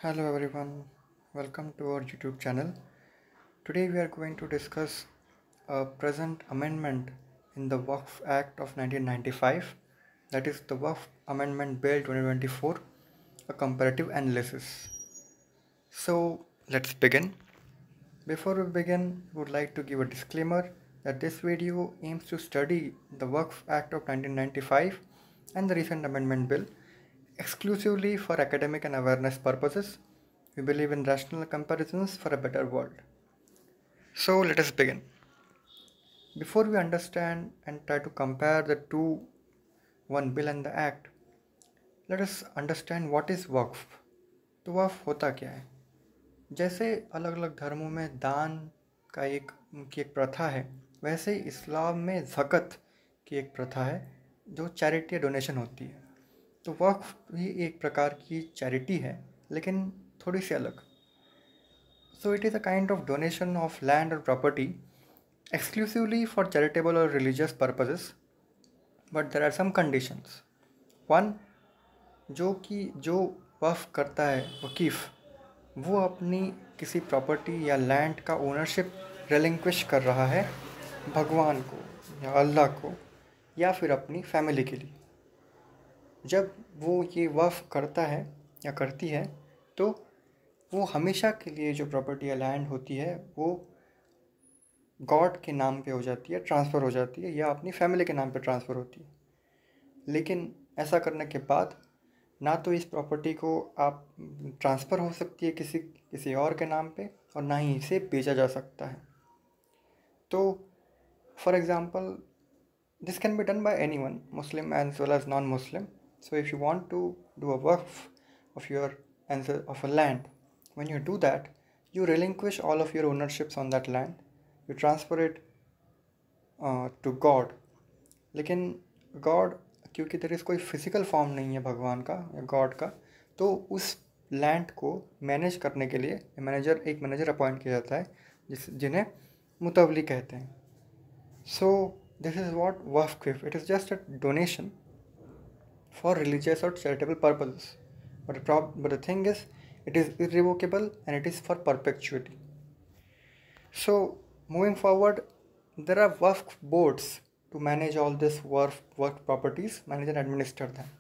Hello everyone, welcome to our YouTube channel. Today we are going to discuss a present amendment in the Waqf Act of 1995, that is the Waqf Amendment Bill 2024, a comparative analysis. So let's begin. Before we begin, we would like to give a disclaimer that this video aims to study the Waqf Act of 1995 and the recent amendment bill exclusively for academic and awareness purposes. We believe in rational comparisons for a better world. So let us begin. Before we understand and try to compare the two, one bill and the act, let us understand what is waqf. तो वक्फ होता क्या है? जैसे अलग अलग धर्मों में दान का एक प्रथा है, वैसे इस्लाम में ज़कत की एक प्रथा है जो चैरिटी या डोनेशन होती है। तो वक्फ भी एक प्रकार की चैरिटी है, लेकिन थोड़ी सी अलग। So it is a kind of donation of land or property exclusively for charitable or religious purposes, but there are some conditions. One, जो वक्फ करता है वकीफ़, वो अपनी किसी प्रॉपर्टी या लैंड का ओनरशिप रिलिंक्विश कर रहा है भगवान को या अल्लाह को या फिर अपनी फैमिली के लिए। जब वो ये वक्फ करता है या करती है तो वो हमेशा के लिए जो प्रॉपर्टी या लैंड होती है वो गॉड के नाम पे हो जाती है, ट्रांसफ़र हो जाती है, या अपनी फैमिली के नाम पे ट्रांसफ़र होती है। लेकिन ऐसा करने के बाद ना तो इस प्रॉपर्टी को आप ट्रांसफ़र हो सकती है किसी और के नाम पे, और ना ही इसे बेचा जा सकता है। तो for example this can be done by anyone, Muslim as well as non Muslim. So if you want to do a waqf of a land, when you do that, you relinquish all of your ownerships on that land, you transfer it to God. लेकिन God, क्योंकि there is कोई physical form नहीं है भगवान का या God का, तो उस लैंड को मैनेज करने के लिए एक मैनेजर अपॉइंट किया जाता है जिन्हें मुतवली कहते हैं. So this is what Waqf. It is just a donation for religious or charitable purposes, but the thing is, it is irrevocable and it is for perpetuity. So moving forward, there are waqf boards to manage all this waqf properties, manage and administer them.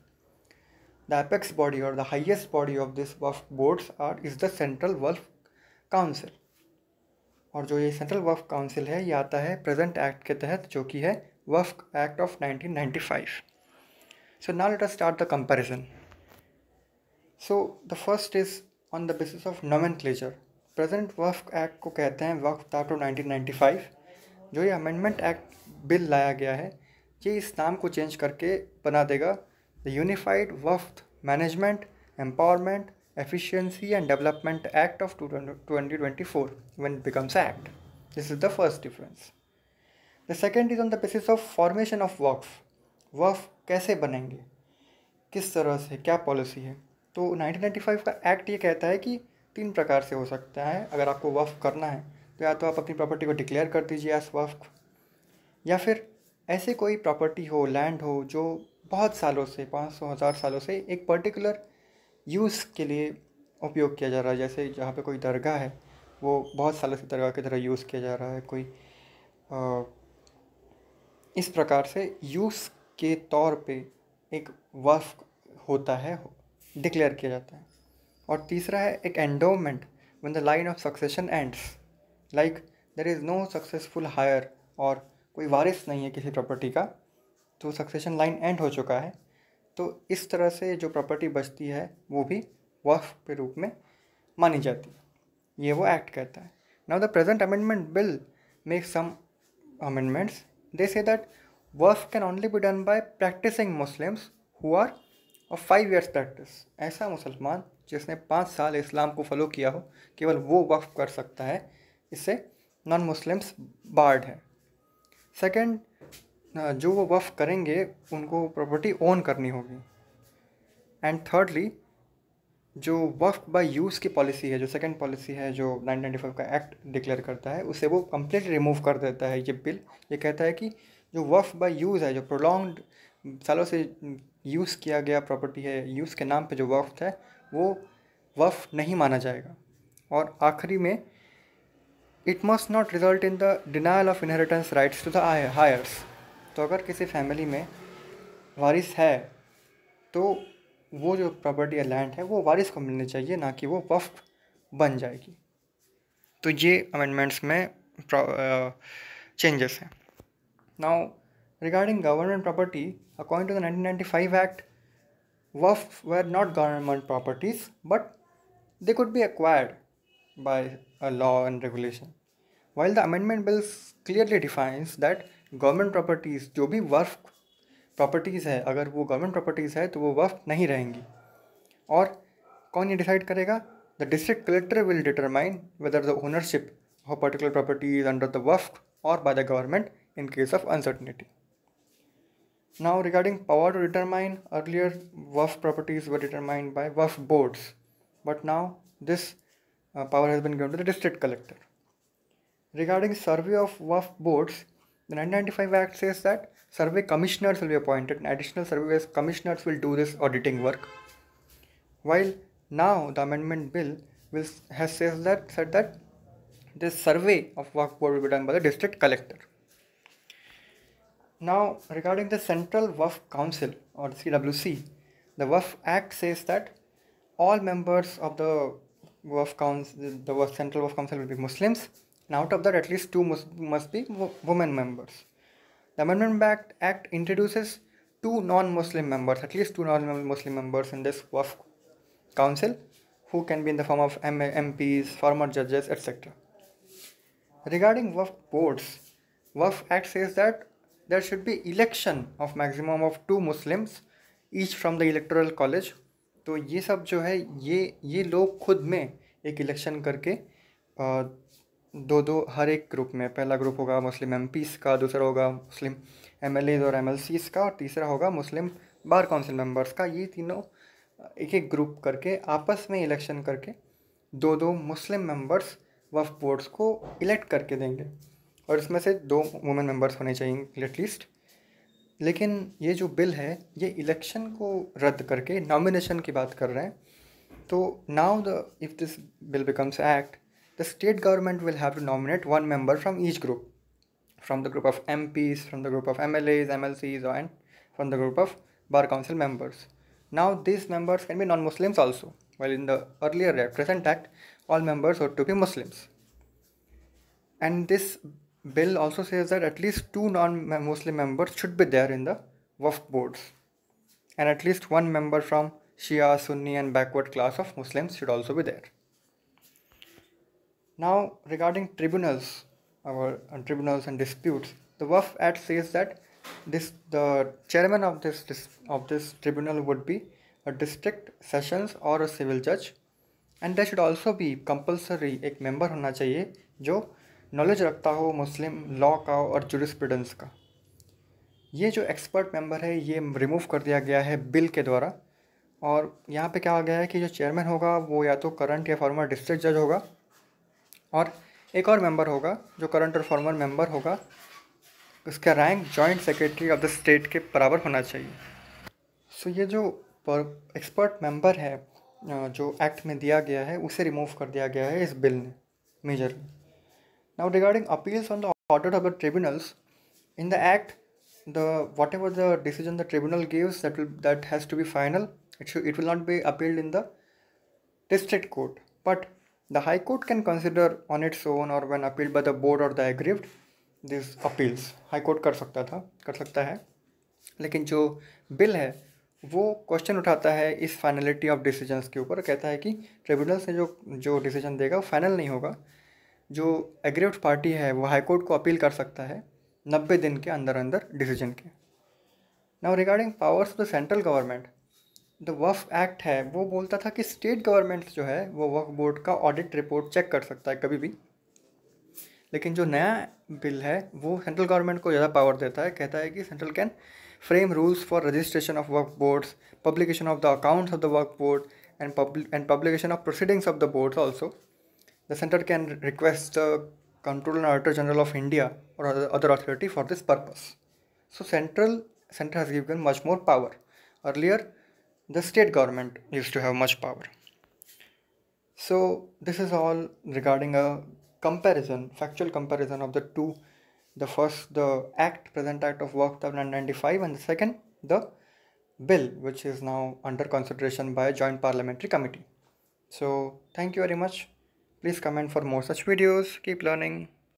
The apex body or the highest body of this waqf boards is the Central Waqf Council. और जो ये central वक्फ council है ये आता है present act के तहत, जो कि है वक्फ act of 1995. So now let us start the comparison. So the first is on the basis of nomenclature. Present Waqf Act को कहते हैं वक्फ एक्ट ऑफ 1995. जो ये अमेंडमेंट एक्ट बिल लाया गया है, ये इस नाम को चेंज करके बना देगा the unified Waqf management, empowerment, efficiency and development act of 2024 when it becomes act. This is the first difference. The second is on the basis of formation of वक्फ कैसे बनेंगे, किस तरह से, क्या पॉलिसी है. तो 1995 का एक्ट ये कहता है कि 3 प्रकार से हो सकता है. अगर आपको वक्फ करना है तो या तो आप अपनी प्रॉपर्टी को डिक्लेयर कर दीजिए एज वक्फ, या फिर ऐसे कोई प्रॉपर्टी हो, लैंड हो, जो बहुत सालों से, 500,000 सालों से एक पर्टिकुलर यूज़ के लिए उपयोग किया जा रहा है. जैसे जहाँ पे कोई दरगाह है, वो बहुत सालों से दरगाह की तरह यूज़ किया जा रहा है. इस प्रकार से यूज़ के तौर पे एक वक्फ होता है, डिक्लेयर किया जाता है. और तीसरा है एक endowment when the line of succession ends, like there is no successful heir, और कोई वारिस नहीं है किसी प्रॉपर्टी का, तो सक्सेशन लाइन एंड हो चुका है. तो इस तरह से जो प्रॉपर्टी बचती है वो भी वक्फ के रूप में मानी जाती है. ये वो एक्ट कहता है. Now the present amendment bill make some amendments. They say that waqf can only be done by practicing Muslims who are of 5 years practice. ऐसा मुसलमान जिसने 5 साल इस्लाम को फॉलो किया हो, केवल वो वक्फ कर सकता है. इससे नॉन मुस्लिम्स बार्ड है. सेकंड, जो वो वक्फ करेंगे उनको प्रॉपर्टी ओन करनी होगी. एंड थर्डली, जो वक्फ बाय यूज़ की पॉलिसी है, जो सेकंड पॉलिसी है जो 1995 का एक्ट डिक्लेयर करता है, उसे वो कंप्लीट रिमूव कर देता है. ये बिल ये कहता है कि जो वक्फ बाय यूज़ है, जो प्रोलॉन्ग्ड सालों से यूज़ किया गया प्रॉपर्टी है, यूज़ के नाम पे जो वक्फ है, वो वक्फ नहीं माना जाएगा। और आखिरी में, it must not result in the denial of inheritance rights to the heirs. तो अगर किसी फैमिली में वारिस है तो वो जो प्रॉपर्टी या लैंड है वो वारिस को मिलनी चाहिए, ना कि वो वक्फ बन जाएगी। तो ये अमेंडमेंट्स में चेंजेस हैं। Now regarding government property, according to the 1995 act, Waqf were not government properties but they could be acquired by a law and regulation. While the amendment bill clearly defines that government properties, जो भी वक्फ properties है, अगर वो government properties है तो वो वक्फ नहीं रहेंगी। और कौन ये डिसाइड करेगा? The district collector will determine whether the ownership of particular property is under the waqf और by the government in case of uncertainty. Now regarding power to determine, earlier waqf properties were determined by waqf boards, but now this power has been given to the district collector. Regarding survey of waqf boards, the 1995 Act says that survey commissioners will be appointed and additional survey commissioners will do this auditing work. While now the amendment bill has said that this survey of waqf board will be done by the district collector. Now, regarding the Central Waqf Council or CWC, the Waqf Act says that all members of the Waqf Council, the Central Waqf Council will be Muslims, and out of that, at least two must be women members. The Amendment Act introduces two non-Muslim members, at least two non-Muslim members in this Waqf Council, who can be in the form of MPs, former judges, etc. Regarding Waqf boards, Waqf Act says that there should be election of maximum of 2 Muslims each from the electoral college. तो ये सब जो है ये लोग खुद में एक इलेक्शन करके दो हर एक ग्रुप में, पहला ग्रुप होगा मुस्लिम एमपीज़ का, दूसरा होगा मुस्लिम एमएलएज और एमएलसीज़ का, और तीसरा होगा मुस्लिम बार काउंसिल मेंबर्स का। ये तीनों एक एक ग्रुप करके आपस में इलेक्शन करके दो मुस्लिम मेंबर्स वक्फ बोर्ड्स को इलेक्ट करके देंगे, और इसमें से 2 वुमेन मेंबर्स होने चाहिए एटलीस्ट। लेकिन ये जो बिल है ये इलेक्शन को रद्द करके नॉमिनेशन की बात कर रहे हैं। तो now if this bill becomes act, the state government will have to nominate 1 member from each group, from the group of MPs, from the group of MLAs, MLCs and from the group of bar council members. Now these members can be non-Muslims also, while in the earlier present act all members ought to be Muslims. And this bill also says that at least 2 non-Muslim members should be there in the waqf boards, and at least 1 member from Shia, Sunni and backward class of Muslims should also be there. Now regarding tribunals, our tribunals and disputes, the Waqf Act says that the chairman of this tribunal would be a district sessions or a civil judge, and there should also be compulsory एक member होना चाहिए जो knowledge रखता हो मुस्लिम law का और jurisprudence का। ये जो एक्सपर्ट मेंबर है ये रिमूव कर दिया गया है बिल के द्वारा, और यहाँ पे क्या आ गया है कि जो चेयरमैन होगा वो या तो करंट या फॉर्मर डिस्ट्रिक्ट जज होगा, और एक और मेंबर होगा जो करंट और फॉर्मर मेंबर होगा, उसका rank joint secretary of the state के बराबर होना चाहिए। सो ये जो एक्सपर्ट मेंबर है जो एक्ट में दिया गया है उसे रिमूव कर दिया गया है इस बिल ने majorly. Now regarding appeals on the order of the tribunals, in the act, whatever the decision the tribunal gives that has to be final. It will not be appealed in the district court, but the high court can consider on its own or when appealed by the board or the aggrieved these appeals. high court कर सकता है, लेकिन जो bill है वो question उठाता है इस फाइनलिटी ऑफ डिसीजंस के ऊपर, कहता है कि ट्रिब्यूनल से जो डिसीजन देगा वो फाइनल नहीं होगा, जो एग्रीव्ड पार्टी है वो हाई कोर्ट को अपील कर सकता है 90 दिन के अंदर डिसीजन के। Now regarding powers of the central government, the Waqf act है वो बोलता था कि स्टेट गवर्नमेंट जो है वो वक्फ बोर्ड का ऑडिट रिपोर्ट चेक कर सकता है कभी भी, लेकिन जो नया बिल है वो सेंट्रल गवर्नमेंट को ज़्यादा पावर देता है, कहता है कि central can frame rules for registration of Waqf boards, publication of the accounts of the Waqf board and publication of proceedings of the boards also. The center can request the Comptroller and Auditor General of India or other authority for this purpose. So center has given much more power. Earlier, the state government used to have much power. So this is all regarding a comparison, factual comparison of the two. The first, the Act, Present Act of Work 1995, and the second, the bill, which is now under consideration by a joint parliamentary committee. So thank you very much. Please comment for more such videos. Keep learning.